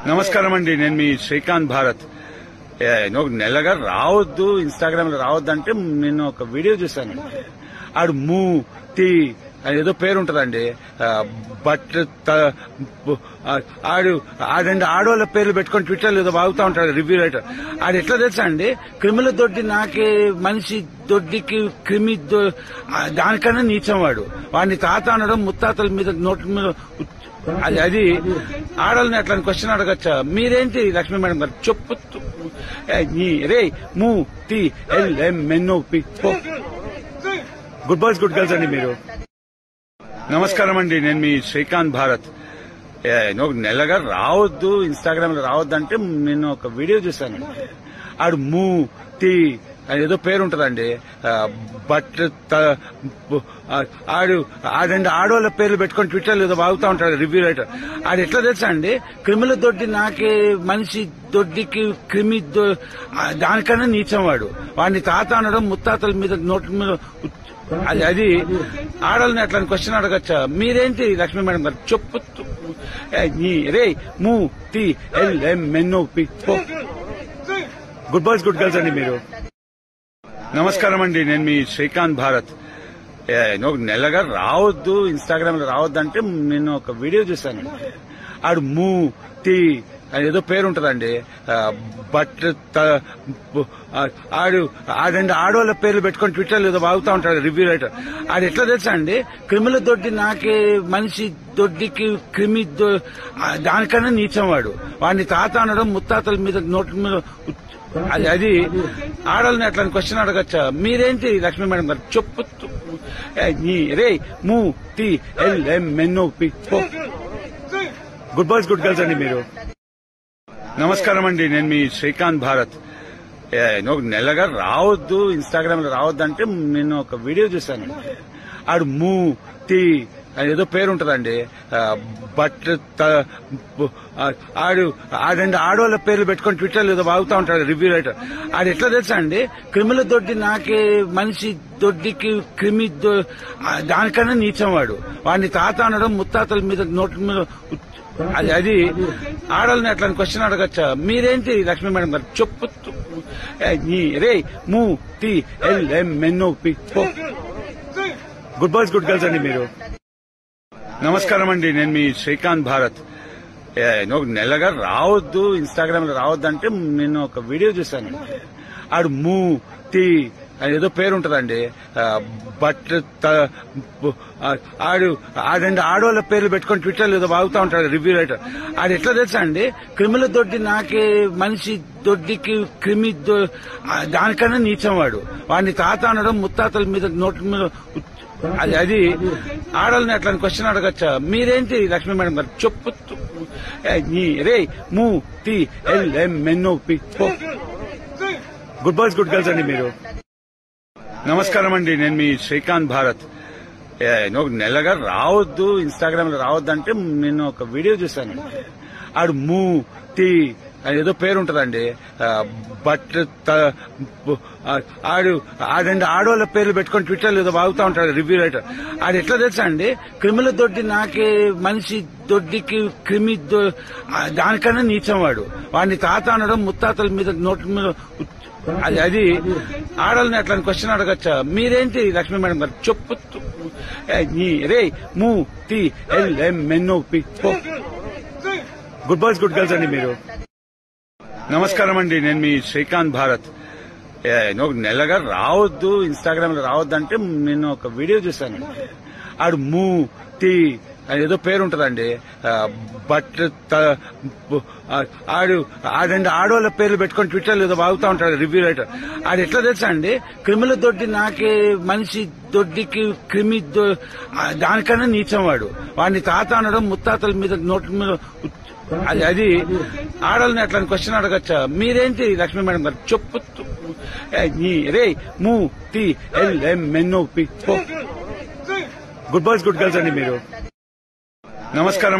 నమస్కారం అండి. నేను మీ శ్రీకాంత్ భారత్. నెలగా రావద్దు, ఇన్స్టాగ్రామ్ లో రావద్దు అంటే నేను ఒక వీడియో చూశానండి. ఆడు మూతి ఏదో పేరు ఉంటదండి. బట్ ఆడండి ఆడవాళ్ళ పేర్లు పెట్టుకొని ట్విట్టర్ ఏదో బాగుతా ఉంటాడు రివ్యూ రైటర్. ఆడు ఎట్లా తెలుసా అండి, క్రిమిల దొడ్డి నాకే మనిషి దొడ్డికి క్రిమి దానికన్నా నీచం వాడు. వాడిని తాత అనడం, ముత్తాతల మీద నోటి మీద అది ఆడవాళ్ళని అట్లా క్వశ్చన్ అడగచ్చా? మీరేంటి లక్ష్మీ మేడం గారు చెప్పు రే మూతి LMNOP. Good boys good girls అండి మీరు. నమస్కారం అండి. నేను మీ శ్రీకాంత్ భారత్. నెలగా రావద్దు, ఇన్స్టాగ్రామ్ లో రావద్దు అంటే నేను ఒక వీడియో చూశానండి. ఆడు మూతి ఏదో పేరు ఉంటదండి. బట్ ఆడండి ఆడవాళ్ళ పేర్లు పెట్టుకొని ట్విట్టర్ ఏదో బాగుతా ఉంటాడు రివ్యూ రైటర్. ఆడు ఎట్లా తెలుసా అండి, క్రిమిల దొడ్డి నాకే మనిషి దొడ్డికి క్రిమి దానికన్నా నీచం వాడు. వాడిని తాత అనడం, ముత్తాతల మీద నోటి మీద అది ఆడవాళ్ళని అట్లా క్వశ్చన్ అడగచ్చా? మీరేంటి లక్ష్మీ మేడం గారు చెప్పు రే మూతి LMNOP. Good boys good girls అండి మీరు. నమస్కారం అండి. నేను మీ శ్రీకాంత్ భారత్. నెలగా రావద్దు, ఇన్స్టాగ్రామ్ లో రావద్దు అంటే నేను ఒక వీడియో చూశానండి. ఆడు మూతి ఏదో పేరు ఉంటదండి. బట్ ఆడండి ఆడవాళ్ళ పేర్లు పెట్టుకొని ట్విట్టర్ ఏదో బాగుతా ఉంటాడు రివ్యూ రైటర్. ఆడు ఎట్లా తెలుసా అండి, క్రిమిల దొడ్డి నాకే మనిషి దొడ్డికి క్రిమి దానికన్నా నీచం వాడు. వాడిని తాత అనడం, ముత్తాతల మీద నోటి మీద అది ఆడవాళ్ళని అట్లా క్వశ్చన్ అడగచ్చా? మీరేంటి లక్ష్మీ మేడం గారు చెప్పు రే మూతి LMNOP. Good boys good girls అండి మీరు. నమస్కారం అండి. నేను మీ శ్రీకాంత్ భారత్. నెలగా రావద్దు, ఇన్స్టాగ్రామ్ లో రావద్దు అంటే నేను ఒక వీడియో చూశానండి. ఆడు మూతి ఏదో పేరు ఉంటదండి. బట్ ఆడండి ఆడవాళ్ళ పేర్లు పెట్టుకొని ట్విట్టర్ ఏదో బాగుతా ఉంటాడు రివ్యూ రైటర్. ఆడు ఎట్లా తెలుసా అండి, క్రిమిల దొడ్డి నాకే మనిషి దొడ్డికి క్రిమి దానికన్నా నీచం వాడు. వాడిని తాత అనడం, ముత్తాతల మీద నోటి మీద అది ఆడవాళ్ళని అట్లా క్వశ్చన్ అడగచ్చా? మీరేంటి లక్ష్మీ మేడం గారు చెప్పు రే మూతి LMNOP. Good boys good girls అండి మీరు. నమస్కారం అండి. నేను మీ శ్రీకాంత్ భారత్. నెలగా రావద్దు, ఇన్స్టాగ్రామ్ లో రావద్దు అంటే నేను ఒక వీడియో చూశానండి. ఆడు మూతి ఏదో పేరు ఉంటదండి. బట్ ఆడండి ఆడవాళ్ళ పేర్లు పెట్టుకొని ట్విట్టర్ ఏదో బాగుతా ఉంటాడు రివ్యూ రైటర్. ఆడు ఎట్లా తెలుసా అండి, క్రిమిల దొడ్డి నాకే మనిషి దొడ్డికి క్రిమి దానికన్నా నీచం వాడు. వాడిని తాత అనడం, ముత్తాతల మీద నోటి మీద అది ఆడవాళ్ళని అట్లా క్వశ్చన్ అడగచ్చా? మీరేంటి లక్ష్మీ మేడం గారు చెప్పు రే మూతి LMNOP. Good boys good girls అండి మీరు. నమస్కారం అండి. నేను మీ శ్రీకాంత్ భారత్. నెలగా రావద్దు, ఇన్స్టాగ్రామ్ లో రావద్దు అంటే నేను ఒక వీడియో చూశానండి. ఆడు మూతి ఏదో పేరు ఉంటదండి. బట్ ఆడండి ఆడవాళ్ళ పేర్లు పెట్టుకొని ట్విట్టర్ ఏదో బాగుతా ఉంటాడు రివ్యూ రైటర్. ఆడు ఎట్లా తెలుసా అండి, క్రిమిల దొడ్డి నాకే మనిషి దొడ్డికి క్రిమి దానికన్నా నీచం వాడు. వాడిని తాత అనడం, ముత్తాతల మీద నోటి మీద అది ఆడవాళ్ళని అట్లా క్వశ్చన్ అడగచ్చా? మీరేంటి లక్ష్మీ మేడం గారు చెప్పు రే మూతి LMNOP. Good boys good girls అండి మీరు. నమస్కారం అండి. నేను మీ శ్రీకాంత్ భారత్. నెలగా రావద్దు, ఇన్స్టాగ్రామ్ లో రావద్దు అంటే నేను ఒక వీడియో చూశానండి. ఆడు మూతి ఏదో పేరు ఉంటదండి. బట్ ఆడండి ఆడవాళ్ళ పేర్లు పెట్టుకొని ట్విట్టర్ ఏదో బాగుతా ఉంటాడు రివ్యూ రైటర్. ఆడు ఎట్లా తెలుసా అండి, క్రిమిల దొడ్డి నాకే మనిషి దొడ్డికి క్రిమి దానికన్నా నీచం వాడు. వాడిని తాత అనడం, ముత్తాతల మీద నోటి మీద అది ఆడవాళ్ళని అట్లా క్వశ్చన్ అడగచ్చా? మీరేంటి లక్ష్మీ మేడం గారు చెప్పు రే మూతి LMNOP. Good boys good girls అండి మీరు. నమస్కారం.